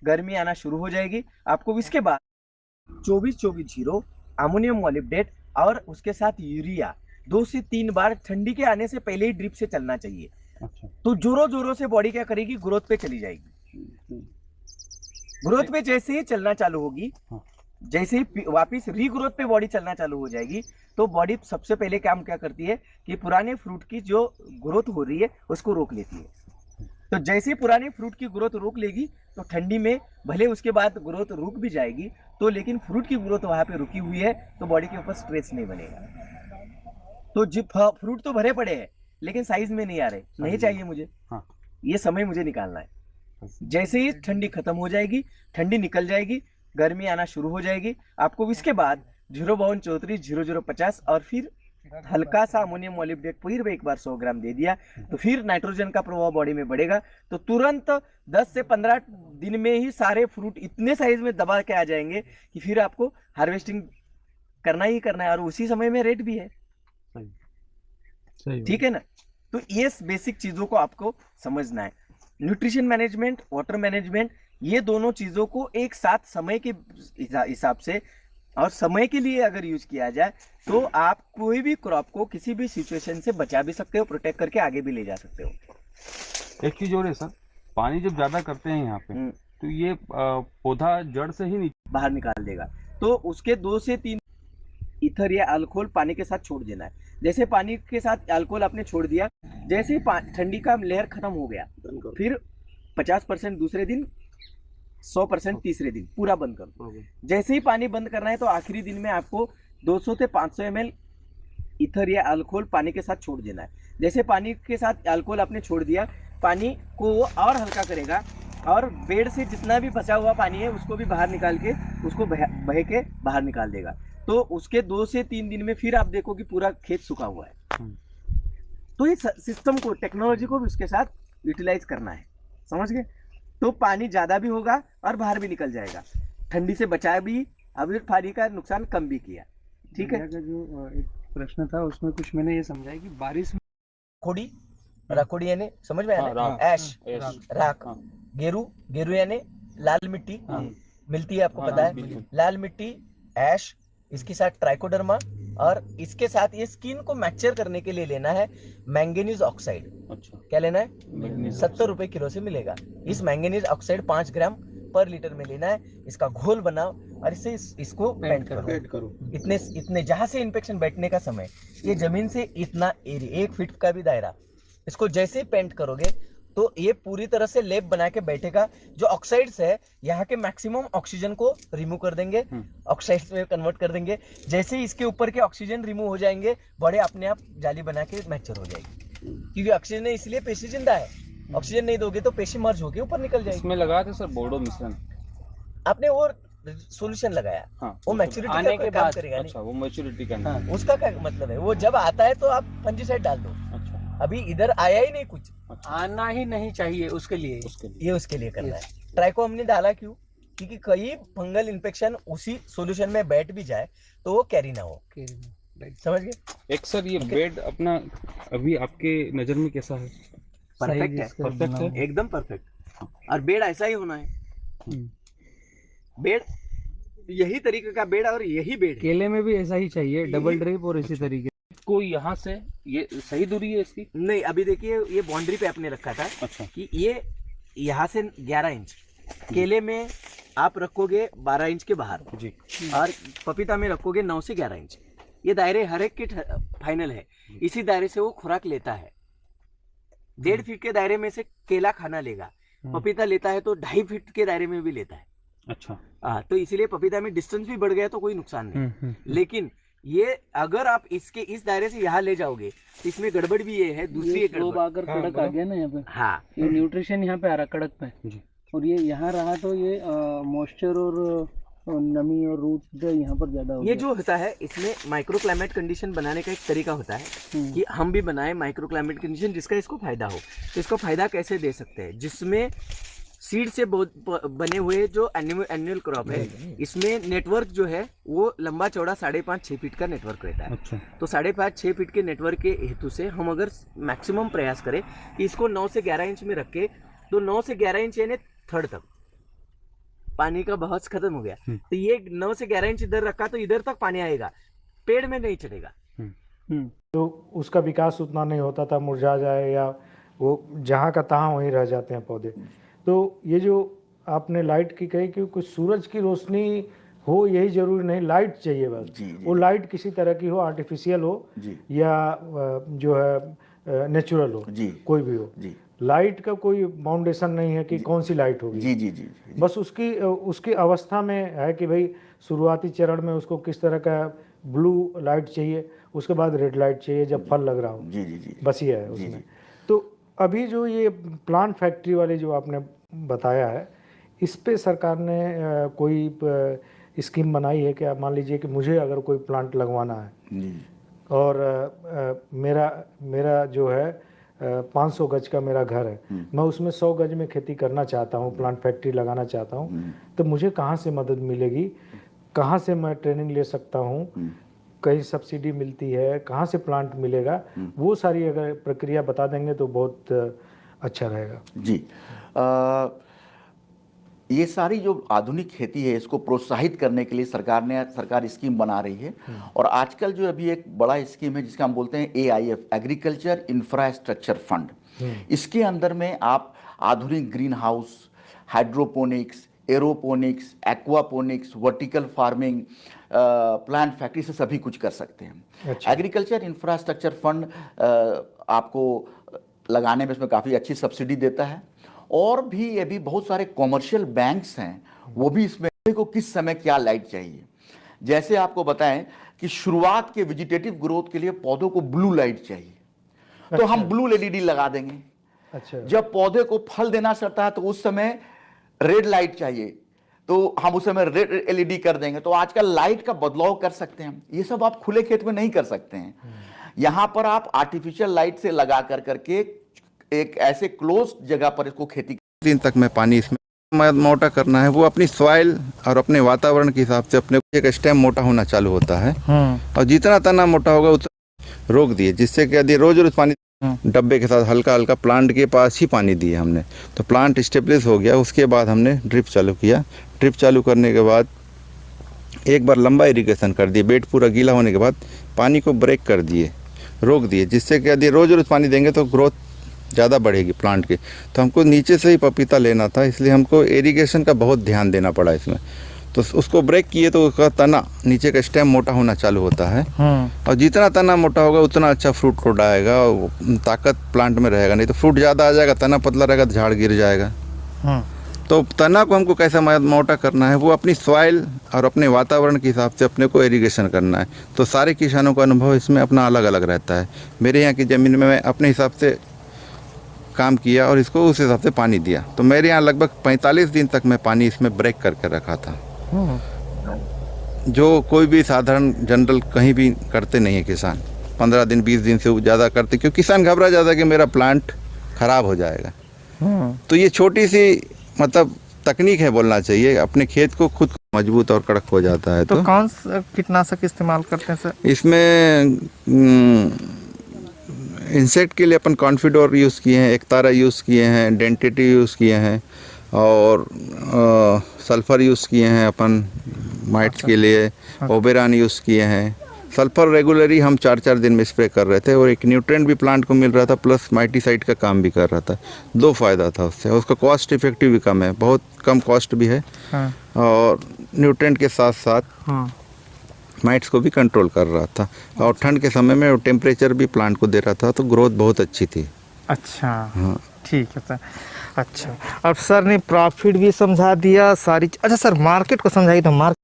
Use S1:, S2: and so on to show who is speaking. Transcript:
S1: गर्मी आना शुरू हो जाएगी। आपको इसके बाद 24-24-0 अमोनियम मॉलिब्डेट और उसके साथ यूरिया 2 से 3 बार ठंडी के आने से पहले ही ड्रिप से चलना चाहिए।
S2: अच्छा।
S1: तो जोरों जोरों से बॉडी क्या करेगी, ग्रोथ पे चली जाएगी। ग्रोथ पे जैसे ही चलना चालू होगी, जैसे ही वापिस रीग्रोथ पे बॉडी चलना चालू हो जाएगी, तो बॉडी सबसे पहले काम क्या करती है कि पुराने फ्रूट की जो ग्रोथ हो रही है उसको रोक लेती है। तो जैसे ही पुराने फ्रूट की ग्रोथ रोक लेगी तो ठंडी में भले उसके बाद ग्रोथ रुक भी जाएगी, तो लेकिन फ्रूट की ग्रोथ वहां पे रुकी हुई है, तो बॉडी के ऊपर स्ट्रेस नहीं बनेगा। तो जो फ्रूट तो भरे पड़े हैं लेकिन साइज में नहीं आ रहे, नहीं चाहिए मुझे।
S2: हाँ।
S1: ये समय मुझे निकालना है। जैसे ही ठंडी खत्म हो जाएगी, ठंडी निकल जाएगी, गर्मी आना शुरू हो जाएगी, आपको इसके बाद 052 34 0050 और फिर हल्का सा अमोनियम मॉलिब्डेट फिर एक बार 100 ग्राम दे दिया, तो फिर नाइट्रोजन का प्रभाव बॉडी में बढ़ेगा। तो तुरंत 10 से 15 दिन में ही सारे फ्रूट इतने साइज में दबा के आ जाएंगे कि फिर आपको हार्वेस्टिंग करना ही करना है, और उसी समय में रेट भी है। ठीक है ना। तो ये बेसिक चीजों को आपको समझना है। न्यूट्रिशन मैनेजमेंट, वाटर मैनेजमेंट, ये दोनों चीजों को एक साथ समय के हिसाब से और समय के लिए अगर यूज किया जाए तो आप कोई भी क्रॉप को किसी भी सिचुएशन से बचा भी सकते हो, प्रोटेक्ट करके आगे भी ले जा सकते हो।
S2: एक चीज और है सर, पानी जब ज्यादा करते हैं यहाँ पे तो ये पौधा जड़ से ही
S1: बाहर निकाल देगा। तो उसके 2 से 3 ईथर या अल्कोहल पानी के साथ छोड़ देना है। जैसे पानी के साथ अल्कोहल आपने छोड़ दिया, जैसे ही ठंडी का लेयर खत्म हो गया, फिर 50% दूसरे दिन, 100% तीसरे दिन पूरा बंद कर दो। जैसे ही पानी बंद करना है तो आखिरी दिन में आपको 200 से 500 ml ईथर या अल्कोहल पानी के साथ छोड़ देना है। जैसे पानी के साथ अल्कोहल आपने छोड़ दिया, पानी को वो और हल्का करेगा और बेड से जितना भी बचा हुआ पानी है उसको भी बाहर निकाल के उसको बह के बाहर निकाल देगा। तो उसके 2 से 3 दिन में फिर आप देखो कि पूरा खेत सूखा हुआ है। तो इस सिस्टम को, टेक्नोलॉजी को भी उसके साथ यूटिलाइज करना है, समझ गए। तो पानी ज्यादा भी होगा और बाहर भी निकल जाएगा, ठंडी से बचाया भी, अभी पानी का नुकसान कम भी किया। ठीक है।
S3: जो एक प्रश्न था उसमें कुछ मैंने ये समझा कि बारिश में
S1: खोड़ी, राखोड़ी यानी समझ में आया, ऐश, राख, गेरू, गेरू यानी लाल मिट्टी मिलती है, आपको पता है, लाल मिट्टी, ऐश, इसके साथ ट्राइकोडर्मा, और इसके साथ ये स्किन को मैच्योर करने के लिए लेना है मैंगनीज ऑक्साइड।
S2: अच्छा।
S1: क्या लेना है? 70 रुपए किलो से मिलेगा। इस मैंगनीज ऑक्साइड 5 ग्राम पर लीटर में लेना है। इसका घोल बनाओ और इससे इसको पेंट करो। इतने जहां से इन्फेक्शन बैठने का समय, ये जमीन से इतना एरिया 1 फीट का भी दायरा, इसको जैसे ही पेंट करोगे तो ये पूरी तरह से लेप बना के बैठेगा। जो ऑक्साइड्स है यहाँ के मैक्सिमम ऑक्सीजन को रिमूव कर देंगे, ऑक्साइड्स में कन्वर्ट कर देंगे। जैसे ही इसके ऊपर के ऑक्सीजन रिमूव हो जाएंगे, बड़े अपने आप जाली बना के मैच्योर हो जाएगी, क्योंकि ऑक्सीजन है इसलिए पेशी जिंदा है। ऑक्सीजन नहीं दोगे तो पेशी मर्ज होके ऊपर निकल जाएगी।
S2: इसमें लगाया था सर बोर्डो मिश्रण,
S1: आपने वो सॉल्यूशन लगाया, वो मैच्योरिटी आने के बाद करेगा।
S2: अच्छा, वो मैच्योरिटी का
S1: हाँ, उसका क्या मतलब है, वो जब आता है तो आप फंजीसाइड डाल दो। अच्छा। अभी इधर आया ही नहीं कुछ। अच्छा।
S3: आना ही नहीं चाहिए उसके लिए
S1: ये उसके लिए करना है। ट्राइको हमने डाला क्यों? क्योंकि कई फंगल इन्फेक्शन उसी सॉल्यूशन में बैठ भी जाए तो वो कैरी ना हो। समझ गए?
S2: एक सर ये बेड अपना अभी आपके नजर में कैसा है?
S1: परफेक्ट है, परफेक्ट है, एकदम परफेक्ट। और बेड ऐसा ही होना है। बेड यही तरीके का बेड, और यही बेड
S3: केले में भी ऐसा ही चाहिए, डबल ड्रिप और इसी तरीके।
S2: कोई यहाँ से ये सही दूरी है इसकी?
S1: नहीं, अभी देखिए ये बाउंड्री पे आपने रखा था।
S2: अच्छा।
S1: कि ये यहाँ से 11 इंच, केले में आप रखोगे 12 इंच के बाहर
S2: जी,
S1: और पपीता में रखोगे 9 से 11 इंच। ये दायरे हर एक के फाइनल है, इसी दायरे से वो खुराक लेता है। 1.5 फीट के दायरे में से केला खाना लेगा, पपीता लेता है तो 2.5 फीट के दायरे में भी लेता है।
S2: अच्छा।
S1: तो इसीलिए पपीता में डिस्टेंस भी बढ़ गया तो कोई नुकसान नहीं। लेकिन ये अगर आप इसके इस दायरे से यहाँ ले जाओगे तो इसमें गड़बड़ भी ये है, दूसरी एक
S3: अगर कड़क आ गया ना यहाँ पे,
S1: हाँ,
S3: ये न्यूट्रिशन यहाँ पे आ रहा कड़क पे जी, और ये यहाँ रहा तो ये मॉइस्चर और नमी और रूट यहाँ पर ज्यादा हो
S1: ये जो होता है इसमें माइक्रो क्लाइमेट कंडीशन बनाने का एक तरीका होता है कि हम भी बनाए माइक्रो क्लाइमेट कंडीशन जिसका इसको फायदा हो। तो इसको फायदा कैसे दे सकते हैं? जिसमें सीड से बने हुए जो एनुअल क्रॉप है, इसमें नेटवर्क जो है वो लंबा चौड़ा 5.5-6 फीट का नेटवर्क रहता है।
S2: अच्छा।
S1: तो 5.5-6 फीट के नेटवर्क के हेतु से हम अगर मैक्सिमम प्रयास करें कि इसको 9 से 11 इंच में रख के, तो 9 से 11 इंच यानी थर्ड तक पानी का बहाव खत्म हो गया, तो ये 9 से 11 इंच इधर रखा तो इधर तक पानी आएगा, पेड़ में नहीं चढ़ेगा।
S4: तो उसका विकास उतना नहीं होता था, मुरझा जाए या वो जहाँ का तहाँ वहीं रह जाते हैं पौधे। तो ये जो आपने लाइट की कही कि कुछ सूरज की रोशनी हो यही जरूरी नहीं, लाइट चाहिए बस। वो लाइट किसी तरह की हो, आर्टिफिशियल हो या जो है नेचुरल हो, कोई भी हो। लाइट का कोई बाउंडेशन नहीं है कि कौन सी लाइट होगी। जी। बस उसकी अवस्था में है कि भाई शुरुआती चरण में उसको किस तरह का ब्लू लाइट चाहिए, उसके बाद रेड लाइट चाहिए जब फल लग रहा हो। जी। बस ये है उसमें। तो अभी जो ये प्लांट फैक्ट्री वाले जो आपने बताया है, इस पे सरकार ने कोई स्कीम बनाई है क्या? मान लीजिए कि मुझे अगर कोई प्लांट लगवाना है और मेरा जो है 500 गज का मेरा घर है, मैं उसमें 100 गज में खेती करना चाहता हूँ, प्लांट फैक्ट्री लगाना चाहता हूँ, तो मुझे कहाँ से मदद मिलेगी? कहाँ से मैं ट्रेनिंग ले सकता हूँ? कहीं सब्सिडी मिलती है? कहाँ से प्लांट मिलेगा? वो सारी अगर प्रक्रिया बता देंगे तो बहुत अच्छा रहेगा।
S5: जी। ये सारी जो आधुनिक खेती है इसको प्रोत्साहित करने के लिए सरकार स्कीम बना रही है। और आजकल जो अभी एक बड़ा स्कीम है जिसका हम बोलते हैं AIF, एग्रीकल्चर इंफ्रास्ट्रक्चर फंड। इसके अंदर में आप आधुनिक green house, hydroponics, aeroponics, aquaponics, vertical farming, plant factory से सभी कुछ कर सकते हैं। एग्रीकल्चर इंफ्रास्ट्रक्चर फंड आपको लगाने में इसमें काफ़ी अच्छी सब्सिडी देता है। और भी अभी बहुत सारे कॉमर्शियल बैंक्स हैं, वो भी इसमें को किस समय क्या लाइट चाहिए। जैसे आपको बताएं कि शुरुआत के वेजिटेटिव ग्रोथ के लिए पौधों को ब्लू लाइट चाहिए, तो हम ब्लू LED लगा देंगे। जब पौधे को फल देना चाहता है तो उस समय रेड लाइट चाहिए, तो हम उस समय रेड LED कर देंगे। तो आजकल लाइट का बदलाव कर सकते हैं। ये सब आप खुले खेत में नहीं कर सकते हैं। यहां पर आप आर्टिफिशियल लाइट से लगा करके एक ऐसे क्लोज जगह पर इसको खेती
S6: दिन तक में पानी इसमें मोटा करना है। वो अपनी सॉइल और अपने वातावरण के हिसाब से अपने एक स्टेम मोटा होना चालू होता है। और जितना तना मोटा होगा उतना रोक दिए, जिससे कि यदि रोज पानी डब्बे के साथ हल्का हल्का प्लांट के पास ही पानी दिए हमने, तो प्लांट स्टेबलिश हो गया। उसके बाद हमने ड्रिप चालू किया। ड्रिप चालू करने के बाद एक बार लंबा इरिगेशन कर दिए। बेड पूरा गीला होने के बाद पानी को ब्रेक कर दिए, रोक दिए, जिससे कि यदि रोज पानी देंगे तो ग्रोथ ज़्यादा बढ़ेगी प्लांट की। तो हमको नीचे से ही पपीता लेना था, इसलिए हमको इरिगेशन का बहुत ध्यान देना पड़ा इसमें। तो उसको ब्रेक किए तो उसका तना, नीचे का स्टेम मोटा होना चालू होता है। और जितना तना मोटा होगा उतना अच्छा फ्रूट लोड आएगा, ताकत प्लांट में रहेगा। नहीं तो फ्रूट ज़्यादा आ जाएगा, तना पतला रहेगा तो झाड़ गिर जाएगा। तो तना को हमको कैसा मोटा करना है, वो अपनी सॉइल और अपने वातावरण के हिसाब से अपने को इरिगेशन करना है। तो सारे किसानों का अनुभव इसमें अपना अलग अलग रहता है। मेरे यहाँ की ज़मीन में मैं अपने हिसाब से काम किया और इसको उस हिसाब से पानी दिया। तो मेरे यहाँ लगभग 45 दिन तक मैं पानी इसमें ब्रेक करके रखा था, जो कोई भी साधारण जनरल कहीं भी करते नहीं है किसान। 15 दिन 20 दिन से ज़्यादा करते, क्योंकि किसान घबरा जाता है कि मेरा प्लांट ख़राब हो जाएगा। तो ये छोटी सी मतलब तकनीक है, बोलना चाहिए, अपने खेत को खुद मजबूत और कड़क हो जाता है। तो
S3: कौन सा कीटनाशक इस्तेमाल करते हैं सर?
S6: इसमें इंसेक्ट के लिए अपन कॉन्फिडोर यूज़ किए हैं, एकतारा यूज़ किए हैं, डेंटिटी यूज़ किए हैं और सल्फ़र यूज़ किए हैं अपन माइट्स के लिए, ओबेरान यूज़ किए हैं। सल्फ़र रेगुलरली हम 4-4 दिन में स्प्रे कर रहे थे और एक न्यूट्रिएंट भी प्लांट को मिल रहा था, प्लस माइटीसाइड का काम भी कर रहा था। 2 फ़ायदा था उससे। उसका कॉस्ट इफेक्टिव भी कम है, बहुत कम कॉस्ट भी है। और न्यूट्रिएंट के साथ साथ माइट्स को भी कंट्रोल कर रहा था। और ठंड के समय में टेम्परेचर भी प्लांट को दे रहा था, तो ग्रोथ बहुत अच्छी थी।
S3: अच्छा, हाँ ठीक है सर। अच्छा, अब सर ने प्रॉफिट भी समझा दिया सारी। अच्छा सर, मार्केट को समझाइए तो मार्केट